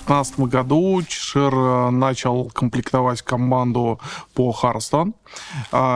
2015 году Чешир начал комплектовать команду по Hearthstone,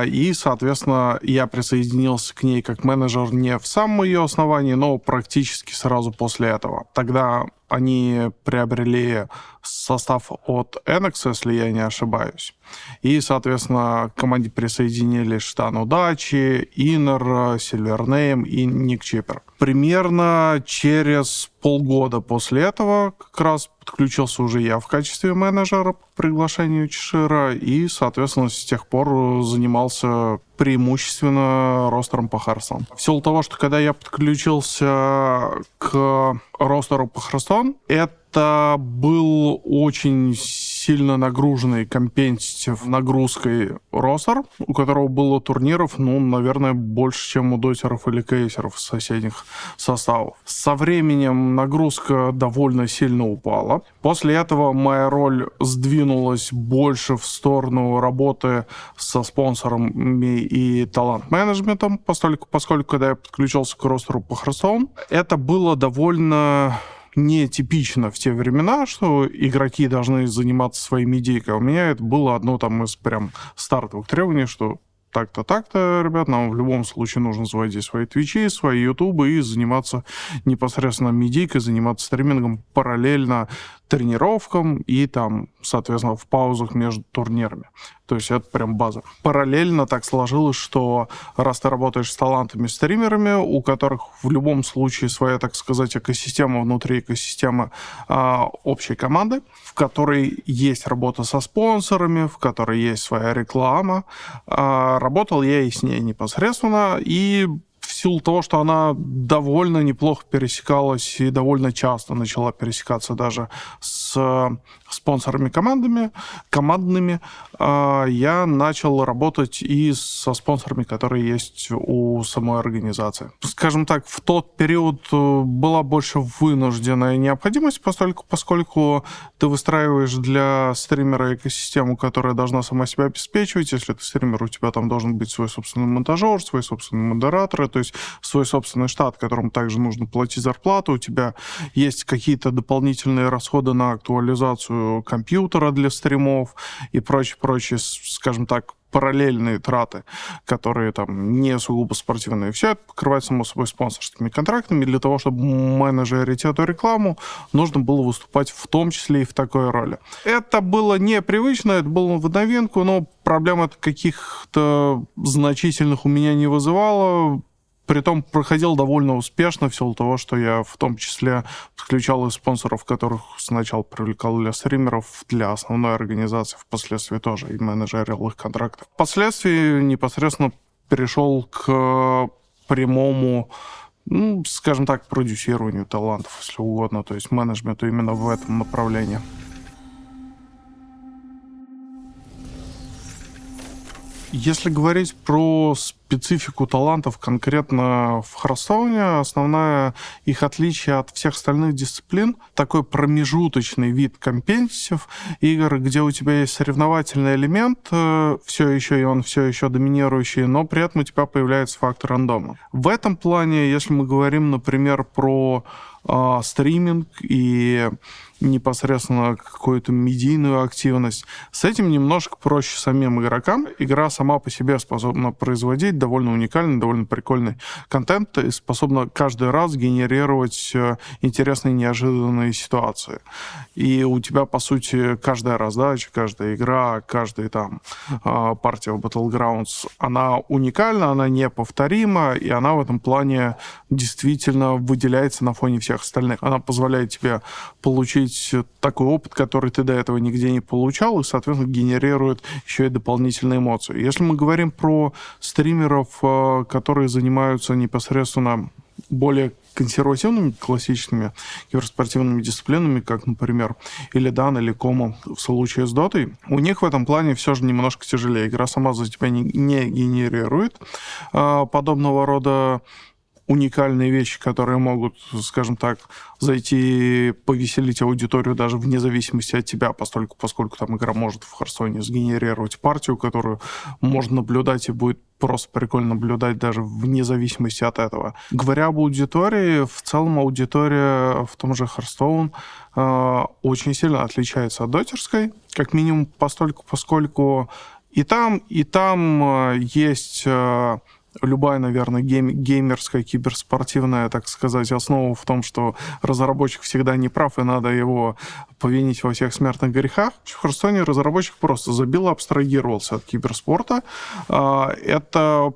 и, соответственно, я присоединился к ней как менеджер не в самом ее основании, но практически сразу после этого. Тогда они приобрели состав от Enix, если я не ошибаюсь. И, соответственно, к команде присоединились Штан Удачи, Иннер, Silvername и Ник Чиппер. Примерно через полгода после этого как раз подключился уже я в качестве менеджера по приглашению Чешира и, соответственно, с тех пор занимался преимущественно ростером по Hearthstone. В силу того, что когда я подключился к ростеру по Hearthstone, это был очень сильно нагруженный компетитив нагрузкой ростер, у которого было турниров, наверное, больше, чем у дотеров или кейсеров из соседних составов. Со временем нагрузка довольно сильно упала. После этого моя роль сдвинулась больше в сторону работы со спонсорами и талант-менеджментом, поскольку когда я подключился к ростеру по Hearthstone, это было довольно нетипично в те времена, что игроки должны заниматься своей медийкой. У меня это было одно из прям стартовых требований, что так-то, ребят, нам в любом случае нужно заводить свои твичи, свои ютубы и заниматься непосредственно медийкой, заниматься стримингом параллельно тренировкам и соответственно, в паузах между турнирами. То есть это прям база. Параллельно так сложилось, что раз ты работаешь с талантами-стримерами, у которых в любом случае своя, так сказать, экосистема внутри экосистемы общей команды, в которой есть работа со спонсорами, в которой есть своя реклама. Работал я и с ней непосредственно, и в силу того, что она довольно неплохо пересекалась и довольно часто начала пересекаться даже с спонсорами командными, я начал работать и со спонсорами, которые есть у самой организации. Скажем так, в тот период была больше вынужденная необходимость, поскольку ты выстраиваешь для стримера экосистему, которая должна сама себя обеспечивать. Если ты стример, у тебя там должен быть свой собственный монтажер, свой собственный модератор, то есть свой собственный штат, которому также нужно платить зарплату. У тебя есть какие-то дополнительные расходы на актуализацию компьютера для стримов и прочие, скажем так, параллельные траты, которые не сугубо спортивные. Все это покрывается, само собой, спонсорскими контрактами. Для того, чтобы менеджерить эту рекламу, нужно было выступать в том числе и в такой роли. Это было непривычно, это было в новинку, но проблем каких-то значительных у меня не вызывало. Притом проходил довольно успешно в силу того, что я в том числе подключал и спонсоров, которых сначала привлекал для стримеров, для основной организации, впоследствии тоже и менеджерил их контракты. Впоследствии непосредственно перешел к прямому, скажем так, продюсированию талантов, если угодно, то есть менеджменту именно в этом направлении. Если говорить про специфику талантов конкретно в Hearthstone, основное их отличие от всех остальных дисциплин — такой промежуточный вид компетитив игр, где у тебя есть соревновательный элемент, все еще доминирующий, но при этом у тебя появляется фактор рандома. В этом плане, если мы говорим, например, про стриминг и непосредственно какую-то медийную активность. С этим немножко проще самим игрокам. Игра сама по себе способна производить довольно уникальный, довольно прикольный контент и способна каждый раз генерировать интересные, неожиданные ситуации. И у тебя, по сути, каждая раздача, каждая игра, каждая партия в Battlegrounds, она уникальна, она неповторима, и она в этом плане действительно выделяется на фоне всех остальных. Она позволяет тебе получить такой опыт, который ты до этого нигде не получал, и, соответственно, генерирует еще и дополнительные эмоции. Если мы говорим про стримеров, которые занимаются непосредственно более консервативными, классическими киберспортивными дисциплинами, как, например, или Дан, или Комо в случае с Дотой, у них в этом плане все же немножко тяжелее. Игра сама за тебя не генерирует подобного рода уникальные вещи, которые могут, скажем так, зайти повеселить аудиторию даже вне зависимости от тебя, поскольку там игра может в Харстоне сгенерировать партию, которую можно наблюдать и будет просто прикольно наблюдать даже вне зависимости от этого. Говоря об аудитории, в целом аудитория в том же Hearthstone очень сильно отличается от дотерской, как минимум поскольку и там есть любая, наверное, геймерская, киберспортивная, так сказать, основа в том, что разработчик всегда не прав, и надо его повинить во всех смертных грехах. В Hearthstone разработчик просто забил, абстрагировался от киберспорта. Это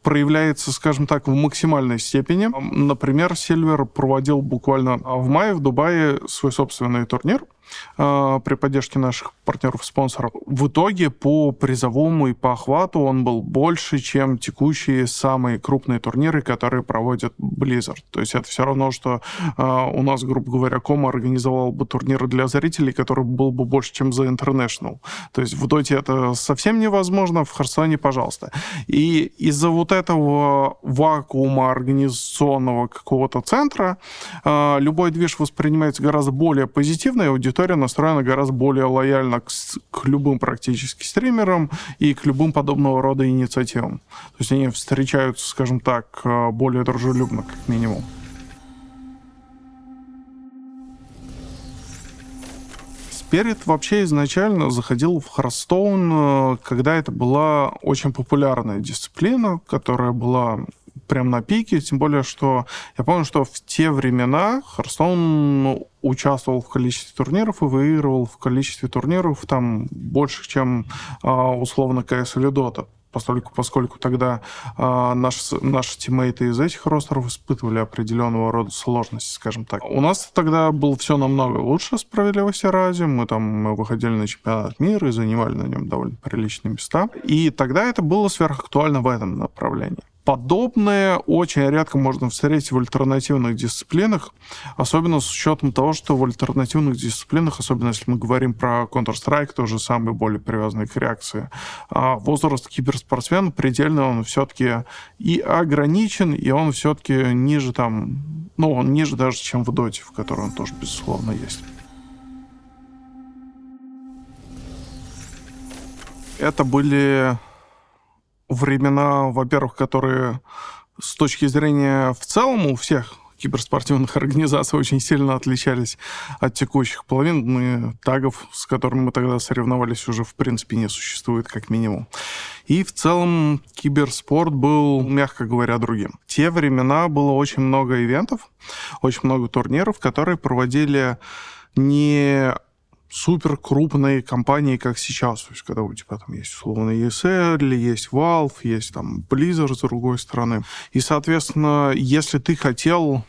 проявляется, скажем так, в максимальной степени. Например, Silver проводил буквально в мае в Дубае свой собственный турнир при поддержке наших партнеров-спонсоров. В итоге по призовому и по охвату он был больше, чем текущие самые крупные турниры, которые проводит Blizzard. То есть это все равно, что у нас, грубо говоря, Кома организовал бы турниры для зрителей, который был бы больше, чем The International. То есть в Доте это совсем невозможно, в Hearthstone, пожалуйста. И из-за вот этого вакуума организационного какого-то центра любой движ воспринимается гораздо более позитивно, и аудитория настроена гораздо более лояльно к любым практически стримерам и к любым подобного рода инициативам. То есть они встречаются, скажем так, более дружелюбно, как минимум. Spirit вообще изначально заходил в Hearthstone, когда это была очень популярная дисциплина, которая была прям на пике, тем более, что я помню, что в те времена Hearthstone участвовал в количестве турниров и выигрывал в количестве турниров там больше, чем условно CS или Dota. Поскольку тогда наши тиммейты из этих ростеров испытывали определенного рода сложности, скажем так. У нас тогда было все намного лучше, справедливости ради. Мы выходили на чемпионат мира и занимали на нем довольно приличные места. И тогда это было сверхактуально в этом направлении. Подобное очень редко можно встретить в альтернативных дисциплинах, особенно с учетом того, что в альтернативных дисциплинах, особенно если мы говорим про Counter-Strike, тоже самый более привязанный к реакции, возраст киберспортсмена предельно, он все-таки и ограничен, и он все-таки ниже там, он ниже даже, чем в Доте, в которой он тоже, безусловно, есть. Это были времена, во-первых, которые с точки зрения в целом у всех киберспортивных организаций очень сильно отличались от текущих. Половины тагов, с которыми мы тогда соревновались, уже в принципе не существует, как минимум. И в целом киберспорт был, мягко говоря, другим. В те времена было очень много ивентов, очень много турниров, которые проводили не супер крупные компании, как сейчас. То есть, когда у тебя там есть условно ESL, есть Valve, есть там Blizzard с другой стороны. И, соответственно, если ты хотел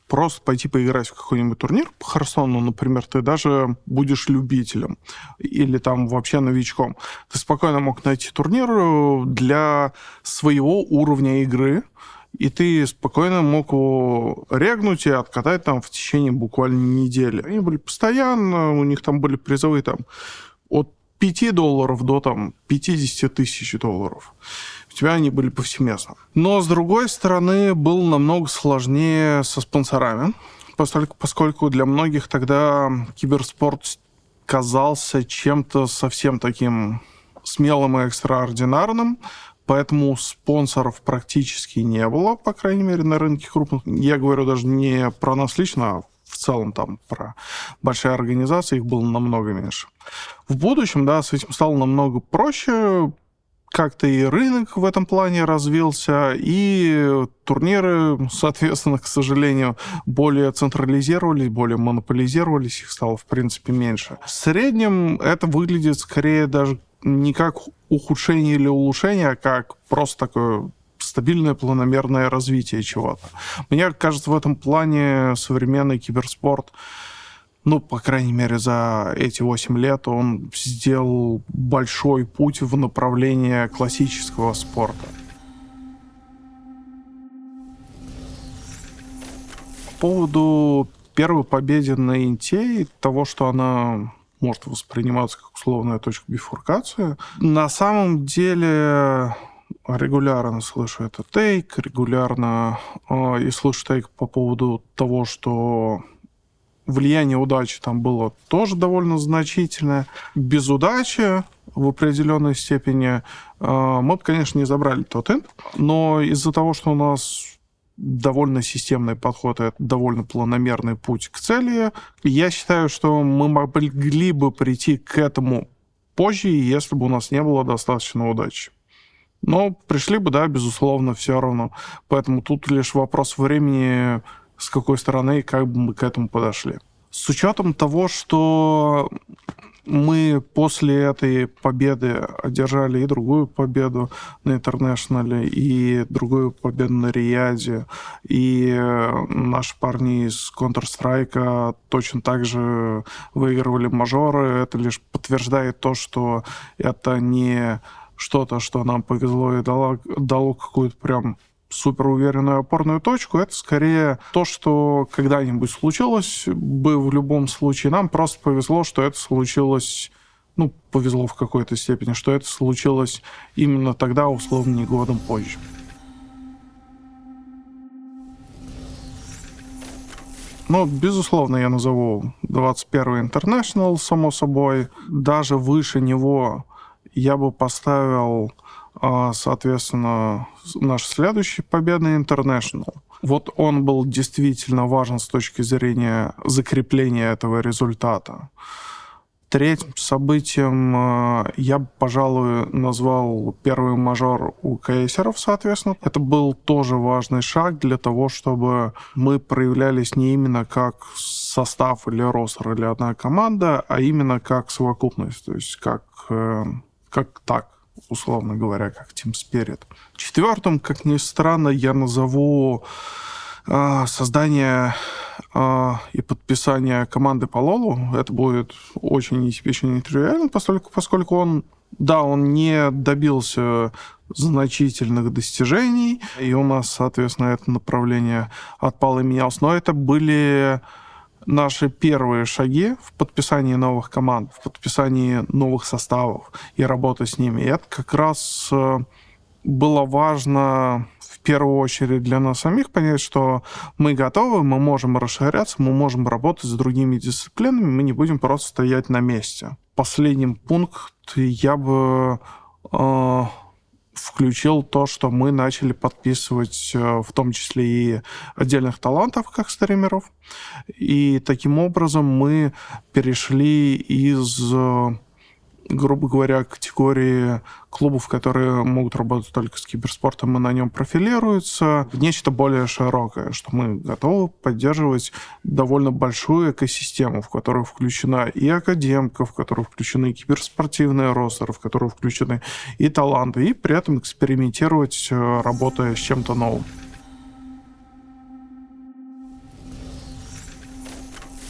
просто пойти поиграть в какой-нибудь турнир по Hearthstone, например, ты даже будешь любителем или там вообще новичком, ты спокойно мог найти турнир для своего уровня игры, и ты спокойно мог его регнуть и откатать там в течение буквально недели. Они были постоянно, у них там были призовые там от $5 до там 50 тысяч долларов. У тебя они были повсеместно. Но, с другой стороны, было намного сложнее со спонсорами, поскольку для многих тогда киберспорт казался чем-то совсем таким смелым и экстраординарным, поэтому спонсоров практически не было, по крайней мере, на рынке крупных. Я говорю даже не про нас лично, а в целом там про большие организации, их было намного меньше. В будущем, да, с этим стало намного проще. Как-то и рынок в этом плане развился, и турниры, соответственно, к сожалению, более централизировались, более монополизировались, их стало, в принципе, меньше. В среднем это выглядит скорее даже не как ухудшение или улучшение, а как просто такое стабильное планомерное развитие чего-то. Мне кажется, в этом плане современный киберспорт, по крайней мере, за эти 8 лет он сделал большой путь в направлении классического спорта. По поводу первой победы на Инте и того, что она может восприниматься как условная точка бифуркации, на самом деле регулярно слышу этот тейк, регулярно и слышу тейк по поводу того, что влияние удачи там было тоже довольно значительное. Без удачи в определенной степени мы бы, конечно, не забрали тот инт, но из-за того, что у нас довольно системный подход, и довольно планомерный путь к цели, я считаю, что мы могли бы прийти к этому позже, если бы у нас не было достаточно удачи. Но пришли бы, да, безусловно, все равно. Поэтому тут лишь вопрос времени, с какой стороны и как бы мы к этому подошли. С учетом того, что мы после этой победы одержали и другую победу на Интернешнале, и другую победу на Риаде, и наши парни из Counter-Strike точно так же выигрывали мажоры, это лишь подтверждает то, что это не что-то, что нам повезло и дало какую-то прям суперуверенную опорную точку, это скорее то, что когда-нибудь случилось бы в любом случае. Нам просто повезло, что это случилось, повезло в какой-то степени, что это случилось именно тогда, условно, не годом позже. Безусловно, я назову 21-й International, само собой. Даже выше него я бы поставил, соответственно, наш следующий победный International. Вот он был действительно важен с точки зрения закрепления этого результата. Третьим событием я бы, пожалуй, назвал первый мажор у кейсеров, соответственно. Это был тоже важный шаг для того, чтобы мы проявлялись не именно как состав или ростер или одна команда, а именно как совокупность, то есть как так, условно говоря, как Team Spirit. Четвертым, как ни странно, я назову создание и подписание команды по Лолу. Это будет очень нетипично и нетривиально, поскольку он не добился значительных достижений, и у нас, соответственно, это направление отпало и менялось. Но это были наши первые шаги в подписании новых команд, в подписании новых составов и работы с ними. И это как раз было важно в первую очередь для нас самих понять, что мы готовы, мы можем расширяться, мы можем работать с другими дисциплинами, мы не будем просто стоять на месте. Последним пункт я бы включил то, что мы начали подписывать в том числе и отдельных талантов, как стримеров. И таким образом мы перешли из, грубо говоря, категории клубов, которые могут работать только с киберспортом и на нем профилируются, в нечто более широкое, что мы готовы поддерживать довольно большую экосистему, в которую включена и академка, в которую включены и киберспортивные ростеры, в которую включены и таланты, и при этом экспериментировать, работая с чем-то новым.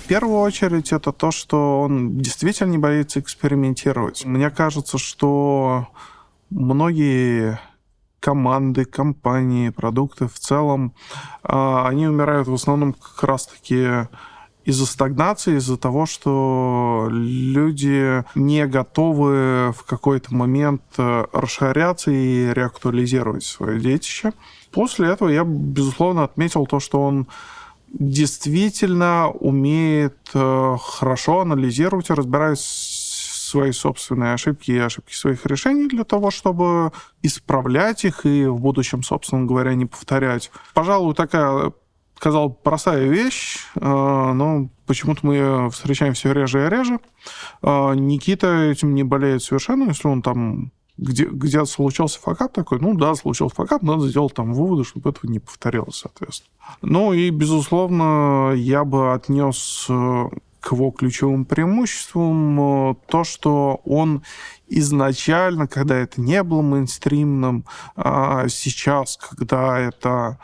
В первую очередь, это то, что он действительно не боится экспериментировать. Мне кажется, что многие команды, компании, продукты в целом, они умирают в основном как раз-таки из-за стагнации, из-за того, что люди не готовы в какой-то момент расширяться и реактуализировать свое детище. После этого я, безусловно, отметил то, что он действительно умеет хорошо анализировать и разбирать свои собственные ошибки и ошибки своих решений для того, чтобы исправлять их и в будущем, собственно говоря, не повторять. Пожалуй, такая, казалось бы, простая вещь, но почему-то мы ее встречаем все реже и реже. Никита этим не болеет совершенно, если он там где-то случился факап такой, случился факап, надо сделать там выводы, чтобы этого не повторилось, соответственно. И, безусловно, я бы отнес к его ключевым преимуществам то, что он изначально, когда это не было мейнстримным, сейчас, когда это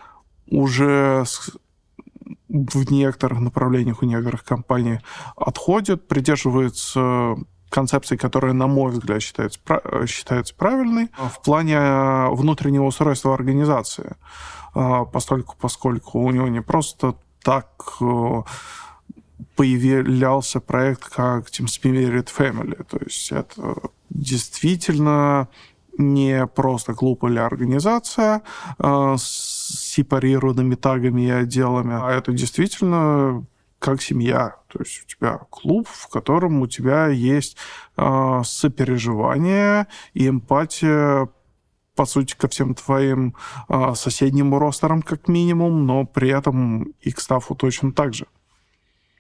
уже в некоторых направлениях у некоторых компаний отходит, придерживается концепции, которая, на мой взгляд, считается правильной в плане внутреннего устройства организации, поскольку у него не просто так появлялся проект, как Team Spirit Family. То есть это действительно не просто клуб или организация с сепарированными тагами и отделами, а это действительно как семья. То есть у тебя клуб, в котором у тебя есть сопереживание и эмпатия, по сути, ко всем твоим соседним ростерам как минимум, но при этом и к стафу точно так же.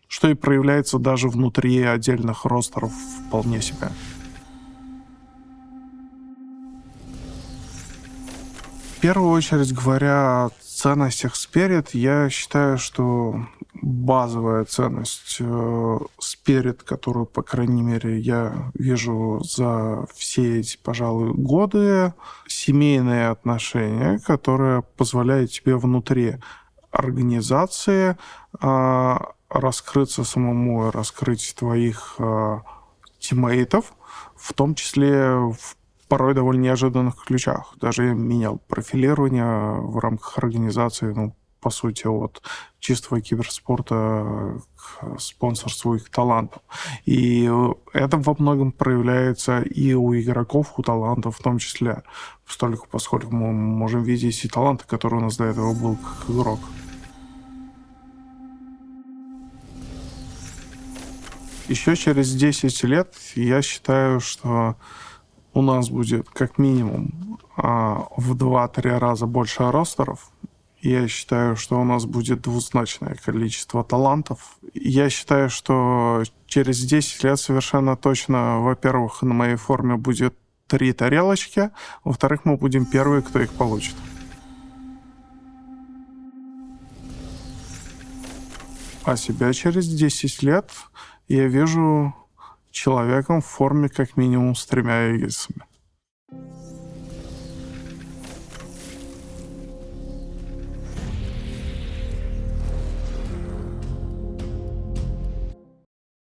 Что и проявляется даже внутри отдельных ростеров вполне себе. В первую очередь, говоря о ценностях Spirit, я считаю, что базовая ценность Spirit, которую, по крайней мере, я вижу за все эти, пожалуй, годы, семейные отношения, которые позволяют тебе внутри организации раскрыться самому, раскрыть твоих тиммейтов, в том числе в порой довольно неожиданных ключах. Даже я менял профилирование в рамках организации, по сути, от чистого киберспорта к спонсорству их талантов. И это во многом проявляется и у игроков, у талантов в том числе, поскольку мы можем видеть и таланты, которые у нас до этого был как игрок. Еще через 10 лет я считаю, что у нас будет как минимум в 2-3 раза больше ростеров. Я считаю, что у нас будет двузначное количество талантов. Я считаю, что через 10 лет совершенно точно, во-первых, на моей форме будет 3 тарелочки, во-вторых, мы будем первые, кто их получит. А себя через 10 лет я вижу человеком в форме как минимум с 3 эгисами.